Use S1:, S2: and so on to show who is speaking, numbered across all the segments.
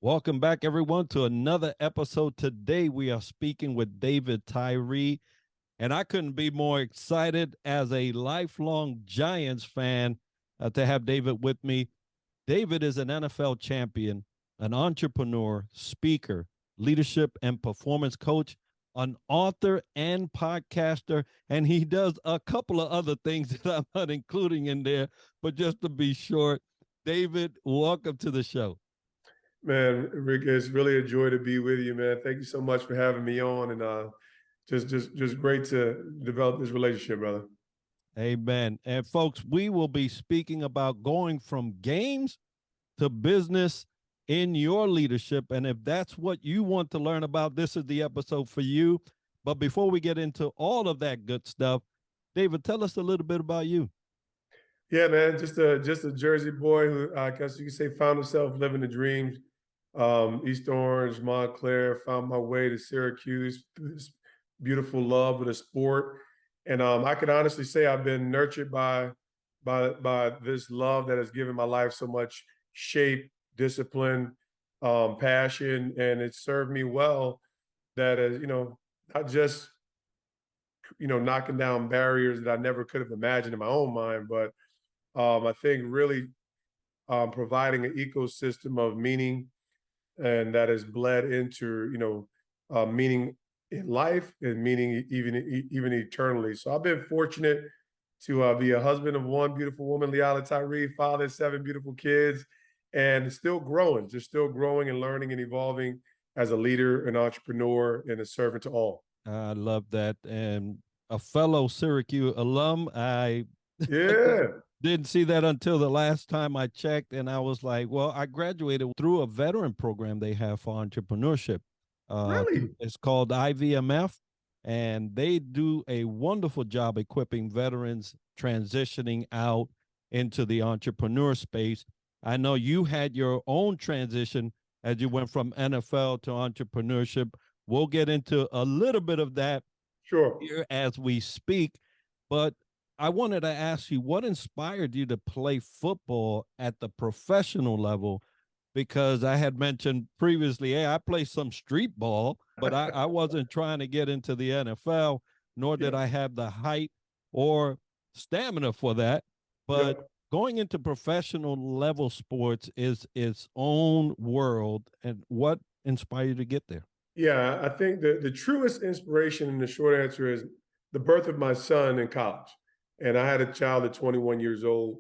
S1: Welcome back, everyone, to another episode. Today, we are speaking with David Tyree, and I couldn't be more excited as a lifelong Giants fan to have David with me. David is an NFL champion, an entrepreneur, speaker, leadership and performance coach, an author and podcaster, and he does a couple of other things that I'm not including in there, but just to be short, David, welcome to the show.
S2: Man, Rick, it's really a joy to be with you, man. Thank you so much for having me on, and just great to develop this relationship, brother.
S1: Amen. And folks, we will be speaking about going from games to business in your leadership. And if that's what you want to learn about, this is the episode for you. But before we get into all of that good stuff, David, tell us a little bit about you.
S2: Yeah, man, just a Jersey boy who I guess you could say found himself living the dreams. East Orange, Montclair, found my way to Syracuse, this beautiful love of the sport. And I can honestly say I've been nurtured by this love that has given my life so much shape, discipline, passion, and it served me well. That is, not just knocking down barriers that I never could have imagined in my own mind, but I think really providing an ecosystem of meaning, and that has bled into meaning in life and meaning even eternally. So I've been fortunate to be a husband of one beautiful woman, David Tyree, father of 7 beautiful kids, and still growing, and learning and evolving as a leader, an entrepreneur, and a servant to all.
S1: I love that. And a fellow Syracuse alum, I didn't see that until the last time I checked, and I was like, well, I graduated through a veteran program they have for entrepreneurship.
S2: Really?
S1: It's called IVMF, and they do a wonderful job equipping veterans transitioning out into the entrepreneur space. I know you had your own transition as you went from NFL to entrepreneurship. We'll get into a little bit of that here as we speak, but I wanted to ask you, what inspired you to play football at the professional level? Because I had mentioned previously, hey, I play some street ball, but I wasn't trying to get into the NFL, nor did I have the height or stamina for that. But going into professional level sports is its own world. And what inspired you to get there?
S2: Yeah, I think the truest inspiration, in the short answer, is the birth of my son in college. And I had a child at 21 years old.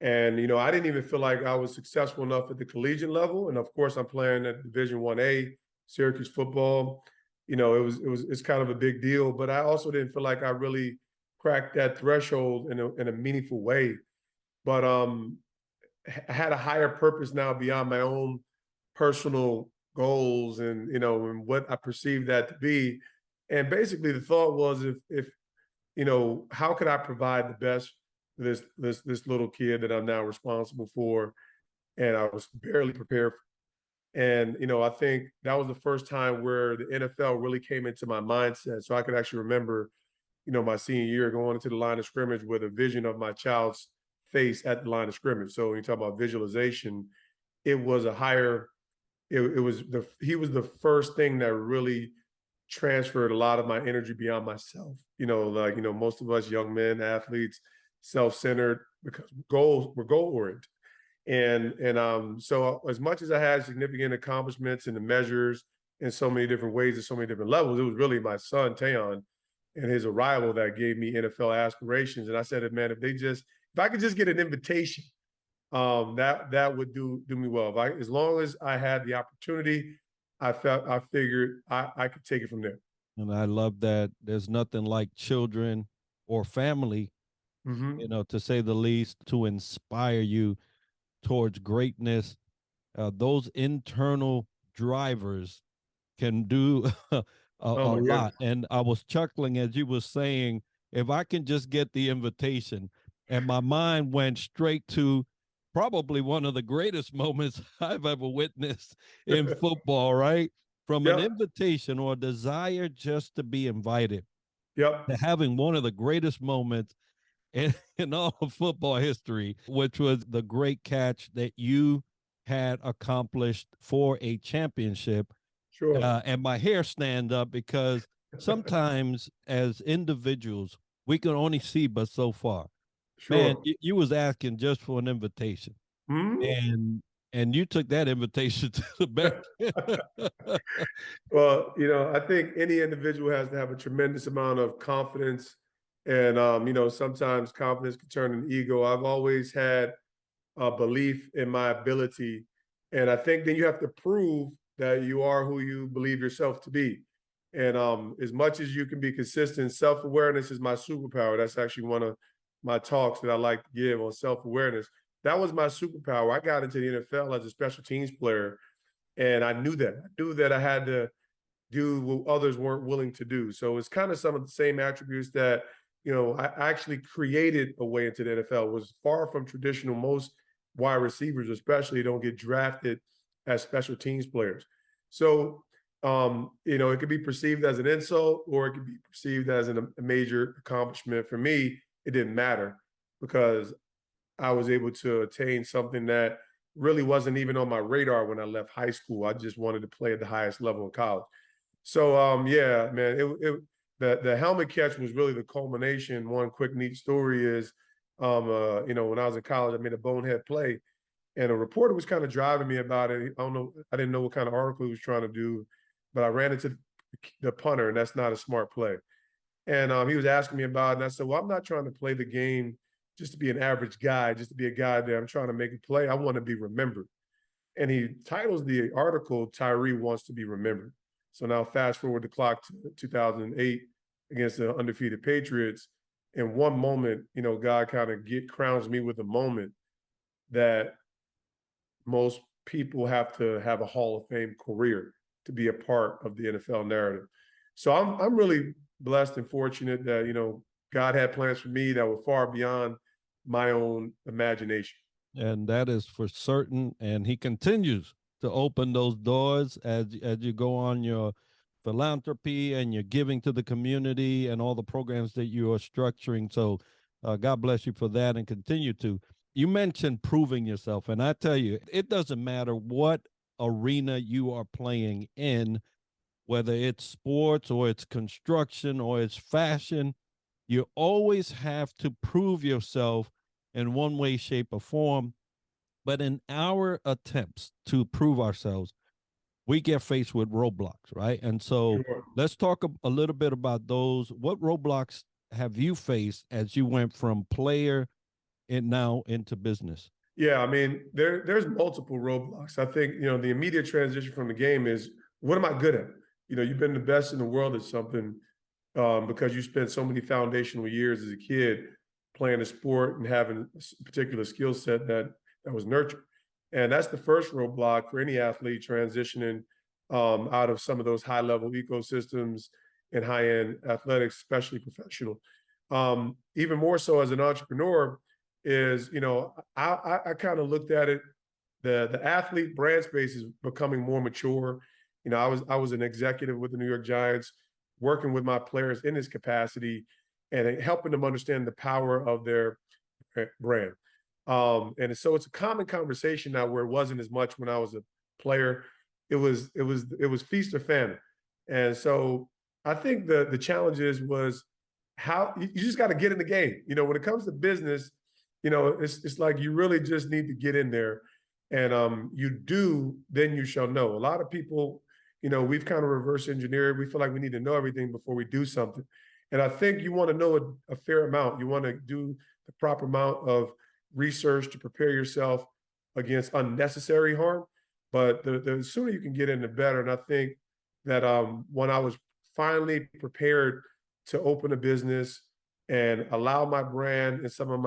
S2: And, I didn't even feel like I was successful enough at the collegiate level. And of course, I'm playing at Division 1A, Syracuse football. It's kind of a big deal, but I also didn't feel like I really cracked that threshold in a meaningful way. But I had a higher purpose now beyond my own personal goals and, and what I perceived that to be. And basically the thought was if how could I provide the best for this little kid that I'm now responsible for? And I was barely prepared. And, I think that was the first time where the NFL really came into my mindset. So I could actually remember, my senior year going into the line of scrimmage with a vision of my child's face at the line of scrimmage. So when you talk about visualization, it was a higher, he was the first thing that really transferred a lot of my energy beyond myself. Most of us young men, athletes, self-centered because we're goal-oriented. And so as much as I had significant accomplishments and the measures in so many different ways and so many different levels, it was really my son, Tayon, and his arrival that gave me NFL aspirations. And I said, man, if I could just get an invitation, that would do me well. As long as I had the opportunity, I figured I could take it from there.
S1: And I love that. There's nothing like children or family, to say the least, to inspire you towards greatness. Those internal drivers can do a lot. And I was chuckling as you were saying, if I can just get the invitation, and my mind went straight to probably one of the greatest moments I've ever witnessed in football, right? From an invitation or a desire just to be invited.
S2: Yep.
S1: to having one of the greatest moments in all of football history, which was the great catch that you had accomplished for a championship.
S2: Sure.
S1: And my hair stand up because sometimes as individuals, we can only see but so far. Man,
S2: Sure.
S1: you was asking just for an invitation,
S2: Mhm.
S1: and you took that invitation to the bank.
S2: Well, I think any individual has to have a tremendous amount of confidence. And, sometimes confidence can turn into ego. I've always had a belief in my ability. And I think then you have to prove that you are who you believe yourself to be. And as much as you can be consistent, self awareness is my superpower. That's actually one of my talks that I like to give on self awareness. That was my superpower. I got into the NFL as a special teams player, and I knew that. I knew that I had to do what others weren't willing to do. So it's kind of some of the same attributes that, I actually created a way into the NFL. It was far from traditional. Most wide receivers, especially, don't get drafted as special teams players. So, it could be perceived as an insult or it could be perceived as a major accomplishment. For me, it didn't matter because I was able to attain something that really wasn't even on my radar when I left high school. I just wanted to play at the highest level in college. So yeah, man, the helmet catch was really the culmination. One quick neat story is when I was in college, I made a bonehead play, and a reporter was kind of driving me about it. I don't know, I didn't know what kind of article he was trying to do, but I ran into the punter, and that's not a smart play. And he was asking me about it, and I said, well, I'm not trying to play the game just to be an average guy, just to be a guy there. I'm trying to make a play. I want to be remembered. And he titles the article, Tyree Wants to Be Remembered. So now fast forward the clock to 2008 against the undefeated Patriots. In one moment, God kind of crowns me with a moment that most people have to have a Hall of Fame career to be a part of the NFL narrative. So I'm really blessed and fortunate that, God had plans for me that were far beyond my own imagination.
S1: And that is for certain. And he continues to open those doors as you go on your philanthropy and you're giving to the community and all the programs that you are structuring. So God bless you for that and continue to. You mentioned proving yourself, and I tell you, it doesn't matter what arena you are playing in, whether it's sports or it's construction or it's fashion, you always have to prove yourself in one way, shape, or form. But in our attempts to prove ourselves, we get faced with roadblocks, right? And so
S2: Sure.
S1: let's talk a little bit about those. What roadblocks have you faced as you went from player and now into business?
S2: Yeah, I mean, there's multiple roadblocks. I think, the immediate transition from the game is, what am I good at? You've been the best in the world at something because you spent so many foundational years as a kid playing a sport and having a particular skill set that was nurtured. And that's the first roadblock for any athlete transitioning out of some of those high level ecosystems and high end athletics, especially professional. Even more so as an entrepreneur, is I kind of looked at it. The athlete brand space is becoming more mature. I was an executive with the New York Giants, working with my players in this capacity and helping them understand the power of their brand. And so it's a common conversation now where it wasn't as much when I was a player. It was feast or famine. And so I think the challenges was how you just got to get in the game. When it comes to business, it's like you really just need to get in there. And you do, then you shall know. A lot of people, we've kind of reverse engineered. We feel like we need to know everything before we do something. And I think you want to know a fair amount. You want to do the proper amount of research to prepare yourself against unnecessary harm. But the sooner you can get in, the better. And I think that when I was finally prepared to open a business and allow my brand and some of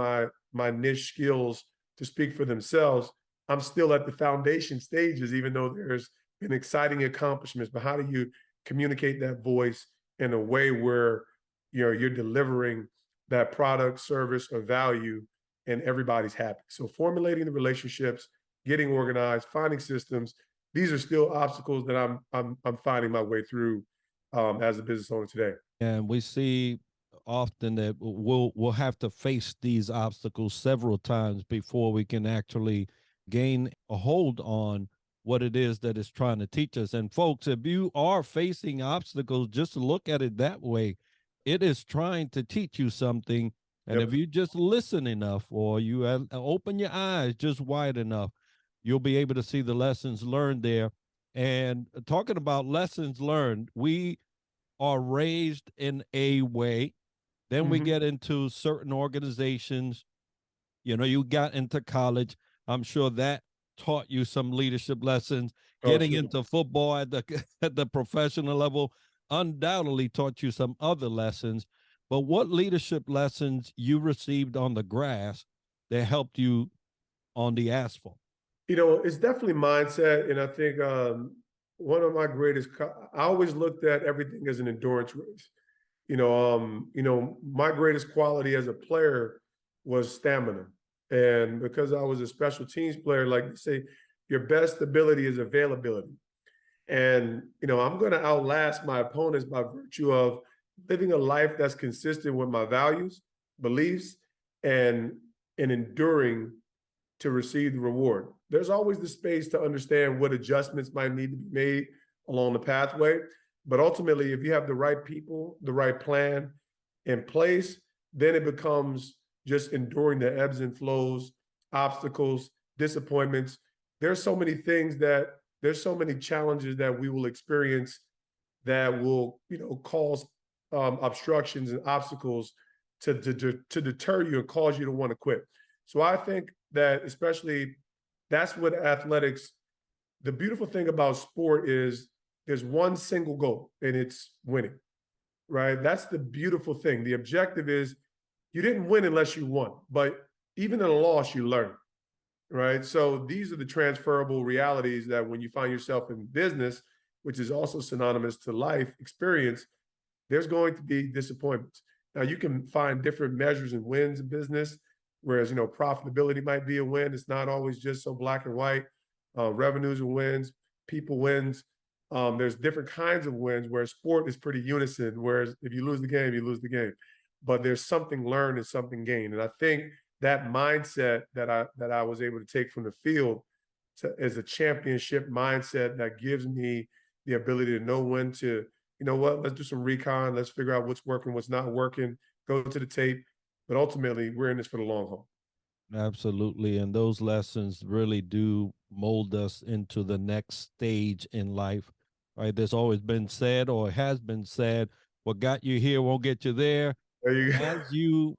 S2: my niche skills to speak for themselves, I'm still at the foundation stages, even though there's been exciting accomplishments. But how do you communicate that voice in a way where you're delivering that product, service, or value, and everybody's happy? So formulating the relationships, getting organized, finding systems. These are still obstacles that I'm finding my way through as a business owner today.
S1: And we see often that we'll have to face these obstacles several times before we can actually gain a hold on what it is that is trying to teach us. And folks, if you are facing obstacles, just look at it that way. It is trying to teach you something. And if
S2: Yep.
S1: you just listen enough, or you open your eyes just wide enough, you'll be able to see the lessons learned there. And talking about lessons learned, we are raised in a way. Then we
S2: Hmm.
S1: get into certain organizations. You know, you got into college. I'm sure that taught you some leadership lessons.
S2: Oh,
S1: Getting
S2: sure.
S1: into football at the at the professional level undoubtedly taught you some other lessons. But what leadership lessons you received on the grass that helped you on the asphalt?
S2: It's definitely mindset. And I think one of my I always looked at everything as an endurance race. My greatest quality as a player was stamina. And because I was a special teams player, like you say, your best ability is availability. And, I'm going to outlast my opponents by virtue of living a life that's consistent with my values, beliefs, and enduring to receive the reward. There's always the space to understand what adjustments might need to be made along the pathway. But ultimately, if you have the right people, the right plan in place, then it becomes just enduring the ebbs and flows, obstacles, disappointments. There's so many things that there's so many challenges that we will experience that will, cause obstructions and obstacles to deter you and cause you to want to quit. So I think that especially that's what athletics, the beautiful thing about sport is there's one single goal and it's winning, right? That's the beautiful thing. The objective is you didn't win unless you won, but even in a loss, you learn, right? So these are the transferable realities that when you find yourself in business, which is also synonymous to life experience, there's going to be disappointments. Now you can find different measures and wins in business, whereas profitability might be a win. It's not always just so black and white. Revenues and wins, people wins. There's different kinds of wins where sport is pretty unison. Whereas if you lose the game, you lose the game. But there's something learned and something gained. And I think that mindset that I was able to take from the field as a championship mindset that gives me the ability to know when to, let's do some recon. Let's figure out what's working, what's not working, go to the tape. But ultimately, we're in this for the long haul.
S1: Absolutely. And those lessons really do mold us into the next stage in life, right? There's always been said, or has been said, what got you here won't get you there.
S2: There you go.
S1: As you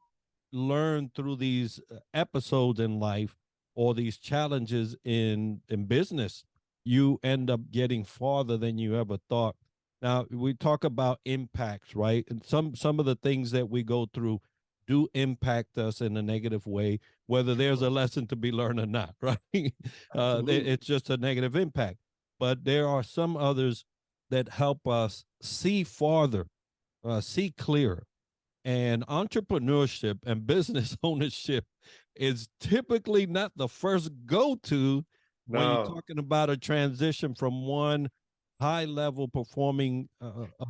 S1: learn through these episodes in life or these challenges in business, you end up getting farther than you ever thought. Now we talk about impacts, right? And some of the things that we go through do impact us in a negative way, whether there's a lesson to be learned or not, right?
S2: Absolutely.
S1: It's just a negative impact. But there are some others that help us see farther, see clearer, and entrepreneurship and business ownership is typically not the first go to when you're
S2: No.
S1: talking about a transition from one high level performing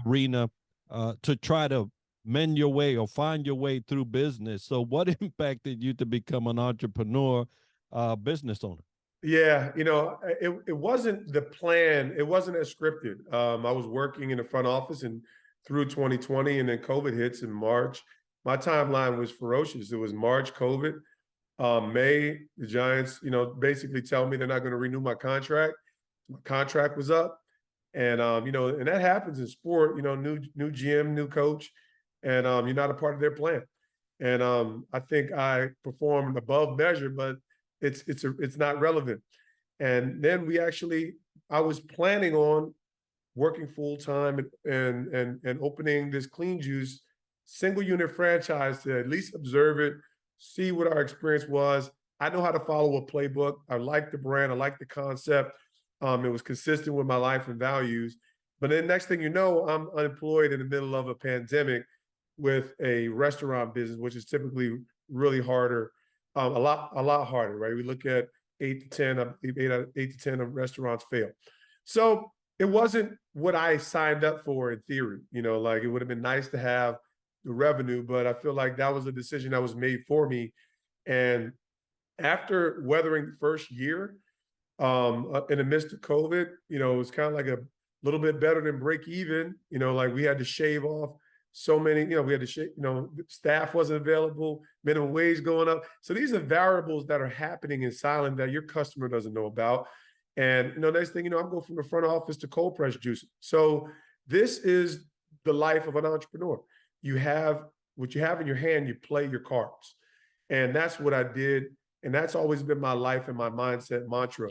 S1: arena to try to mend your way or find your way through business. So, what impacted you to become an entrepreneur, business owner?
S2: Yeah, it wasn't the plan. It wasn't as scripted. I was working in the front office and through 2020, and then COVID hits in March. My timeline was ferocious. It was March, COVID. May, the Giants, basically tell me they're not going to renew my contract. My contract was up, and and that happens in sport. New GM, new coach, and you're not a part of their plan. And I think I performed above measure, but it's not relevant. And then I was planning on working full time and opening this clean juice single unit franchise to at least observe it, see what our experience was. I know how to follow a playbook. I like the brand. I like the concept. It was consistent with my life and values. But then next thing you know, I'm unemployed in the middle of a pandemic with a restaurant business, which is typically really harder, a lot harder, right? We look at 8 to 10, I believe 8 to 10 of restaurants fail. So it wasn't what I signed up for in theory. Like it would have been nice to have the revenue, but I feel like that was a decision that was made for me. And after weathering the first year, in the midst of COVID, it was kind of like a little bit better than break even. Like we had to shave off so many, we had to shave, staff wasn't available, minimum wage going up. So these are variables that are happening in silent that your customer doesn't know about. And next thing you know, I'm going from the front office to cold press juice. So this is the life of an entrepreneur. You have what you have in your hand, you play your cards. And that's what I did. And that's always been my life and my mindset mantra.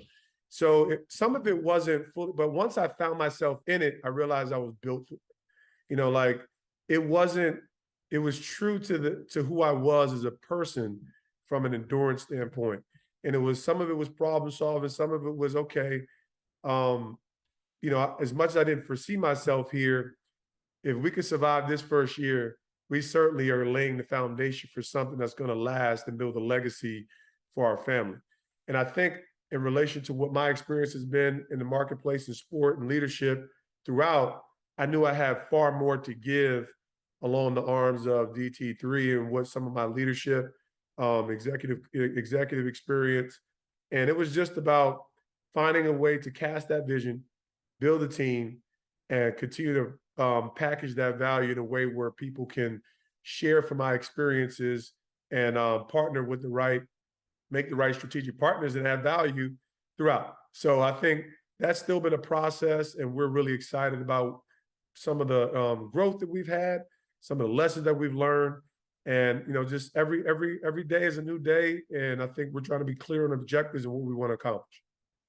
S2: So some of it wasn't full, but once I found myself in it, I realized I was built for it. Like it was true to who I was as a person from an endurance standpoint. And some of it was problem solving, some of it was okay. As much as I didn't foresee myself here, if we could survive this first year, we certainly are laying the foundation for something that's going to last and build a legacy for our family. And I think in relation to what my experience has been in the marketplace and sport and leadership throughout, I knew I had far more to give along the arms of DT3 and what some of my leadership, executive experience. And it was just about finding a way to cast that vision, build a team, and continue to package that value in a way where people can share from my experiences and partner with make the right strategic partners and add value throughout. So I think that's still been a process, and we're really excited about some of the growth that we've had, some of the lessons that we've learned, and just every day is a new day. And I think we're trying to be clear on objectives and what we want to accomplish.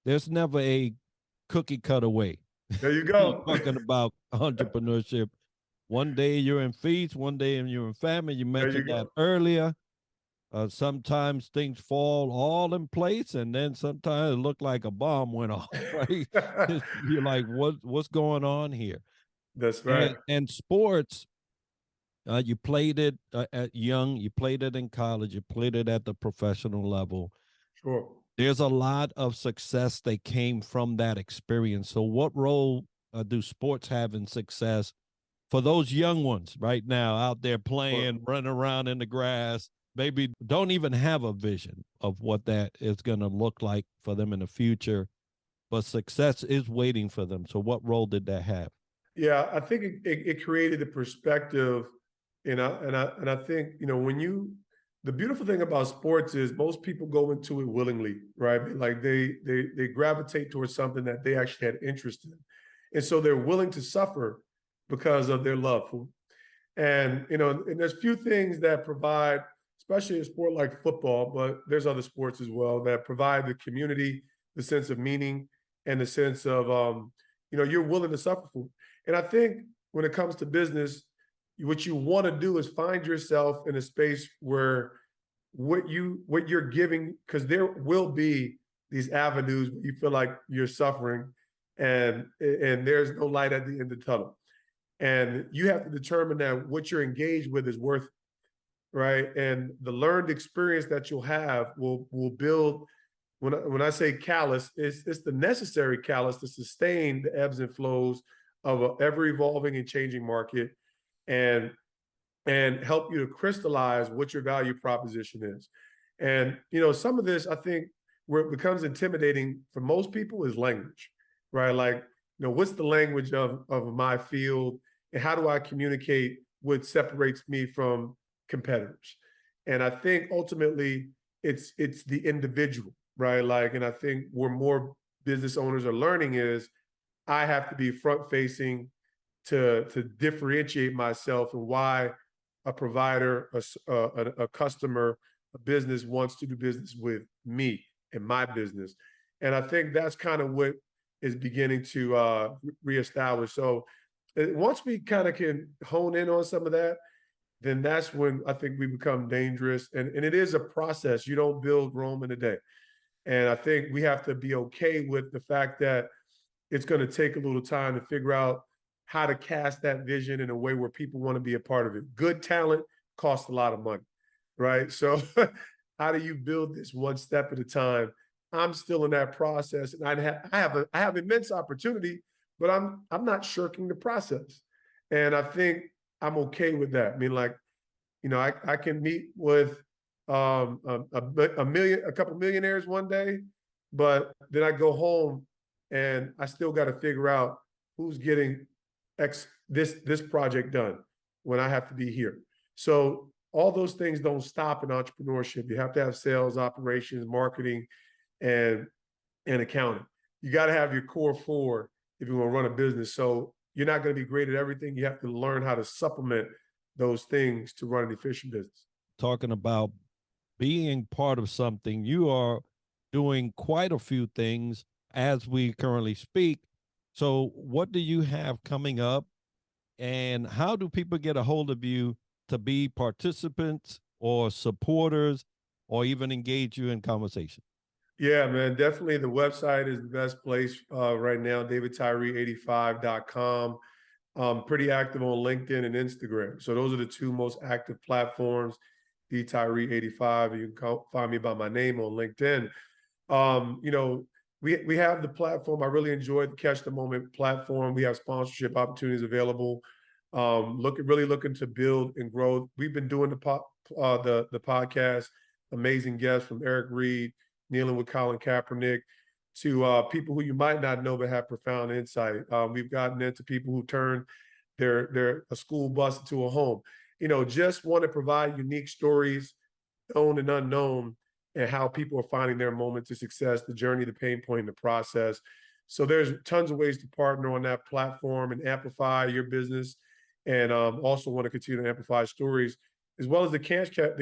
S1: There's never a cookie cutter way.
S2: There you go.
S1: Talking about entrepreneurship. One day you're in feast, one day you're in famine. You mentioned that earlier. Sometimes things fall all in place, and then sometimes it look like a bomb went off, right? You're like, what's going on here?
S2: That's right.
S1: And sports, you played it at young, you played it in college, you played it at the professional level.
S2: Sure.
S1: There's a lot of success that came from that experience. So what role do sports have in success for those young ones right now out there playing, running around in the grass, maybe don't even have a vision of what that is going to look like for them in the future, but success is waiting for them. So what role did that have?
S2: Yeah, I think it created a perspective, and I think the beautiful thing about sports is most people go into it willingly, right? Like they gravitate towards something that they actually had interest in, and so they're willing to suffer because of their love for it. And and there's few things that provide, especially a sport like football, but there's other sports as well that provide the community the sense of meaning and the sense of you're willing to suffer for it. And I think when it comes to business, what you want to do is find yourself in a space where what you're giving, because there will be these avenues where you feel like you're suffering and there's no light at the end of the tunnel. And you have to determine that what you're engaged with is worth it, right? And the learned experience that you'll have will build. When I say callous, it's the necessary callous to sustain the ebbs and flows of an ever-evolving and changing market, and help you to crystallize what your value proposition is. And some of this, I think, where it becomes intimidating for most people is language, right? Like, what's the language of my field, and how do I communicate what separates me from competitors? And I think ultimately it's the individual, right? Like, and I think where more business owners are learning is I have to be front facing to differentiate myself and why a provider, a customer, a business wants to do business with me and my business. And I think that's kind of what is beginning to reestablish. So once we kind of can hone in on some of that, then that's when I think we become dangerous. And it is a process. You don't build Rome in a day. And I think we have to be okay with the fact that it's going to take a little time to figure out how to cast that vision in a way where people want to be a part of it. Good talent costs a lot of money, right? So how do you build this one step at a time? I'm still in that process, and I have immense opportunity, but I'm not shirking the process. And I think I'm okay with that. I mean, like, I can meet with a couple millionaires one day, but then I go home and I still got to figure out who's getting this project done when I have to be here. So all those things don't stop in entrepreneurship. You have to have sales, operations, marketing, and accounting. You got to have your core four if you want to run a business. So you're not going to be great at everything. You have to learn how to supplement those things to run an efficient business.
S1: Talking about being part of something, you are doing quite a few things as we currently speak. So what do you have coming up, and how do people get a hold of you to be participants or supporters or even engage you in conversation?
S2: Yeah, man, definitely the website is the best place right now, davidtyree85.com. Pretty active on LinkedIn and Instagram. So those are the two most active platforms, dtyree85. You can find me by my name on LinkedIn. We have the platform. I really enjoyed the Catch the Moment platform. We have sponsorship opportunities available. Really looking to build and grow. We've been doing the podcast, amazing guests from Eric Reed, Kneeling with Colin Kaepernick, to people who you might not know but have profound insight. We've gotten into people who turn a school bus into a home. Just want to provide unique stories, known and unknown, and how people are finding their moment to success, the journey, the pain point, the process. So there's tons of ways to partner on that platform and amplify your business, and also want to continue to amplify stories, as well as the Catch Camp.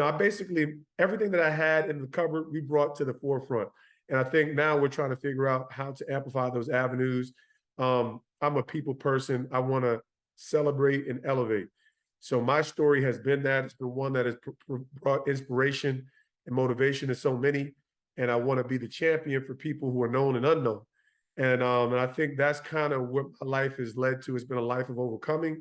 S2: I basically, everything that I had in the cupboard, we brought to the forefront. And I think now we're trying to figure out how to amplify those avenues. I'm a people person. I want to celebrate and elevate. So my story has been that. It's been one that has brought inspiration and motivation to so many. And I want to be the champion for people who are known and unknown. And I think that's kind of what my life has led to. It's been a life of overcoming.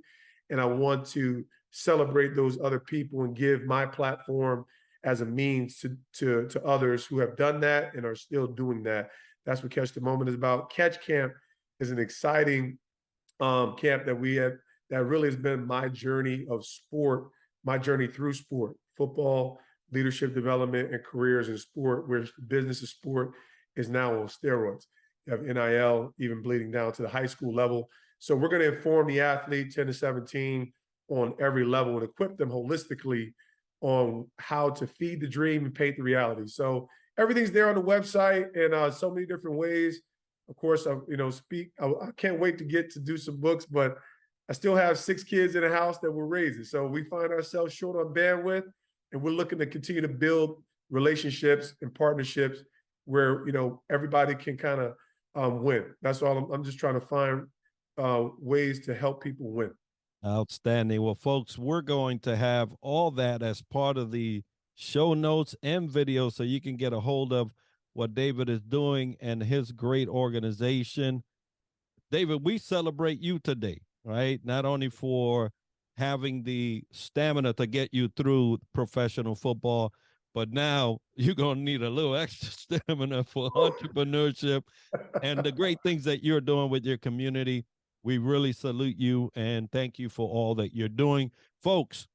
S2: And I want to celebrate those other people and give my platform as a means to others who have done that and are still doing that. That's what Catch the Moment is about. Catch Camp is an exciting camp that we have, that really has been my journey of sport, my journey through sport, football, leadership development, and careers in sport, where business of sport is now on steroids. You have NIL even bleeding down to the high school level. So we're going to inform the athlete 10 to 17 on every level and equip them holistically on how to feed the dream and paint the reality. So everything's there on the website, and so many different ways. Of course, I can't wait to get to do some books, but I still have 6 kids in the house that we're raising. So we find ourselves short on bandwidth, and we're looking to continue to build relationships and partnerships where, everybody can kind of win. That's all. I'm just trying to find ways to help people win.
S1: Outstanding. Well, folks, we're going to have all that as part of the show notes and video, so you can get a hold of what David is doing and his great organization. David, we celebrate you today, right? Not only for having the stamina to get you through professional football, but now you're going to need a little extra stamina for entrepreneurship and the great things that you're doing with your community. We really salute you and thank you for all that you're doing. Folks,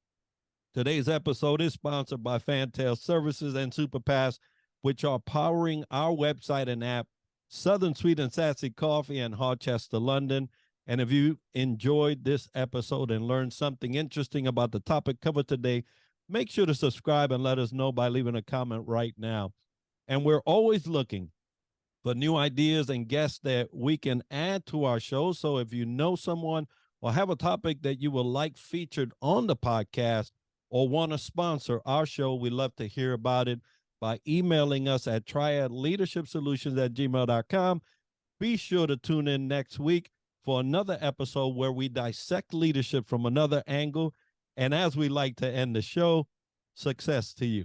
S1: today's episode is sponsored by Fantail Services and Superpass, which are powering our website and app, Southern Sweet and Sassy Coffee in Harchester, London. And if you enjoyed this episode and learned something interesting about the topic covered today, make sure to subscribe and let us know by leaving a comment right now. And we're always looking for new ideas and guests that we can add to our show. So if you know someone or have a topic that you would like featured on the podcast or want to sponsor our show, we'd love to hear about it by emailing us at triadleadershipsolutions@gmail.com. Be sure to tune in next week for another episode where we dissect leadership from another angle. And as we like to end the show, success to you.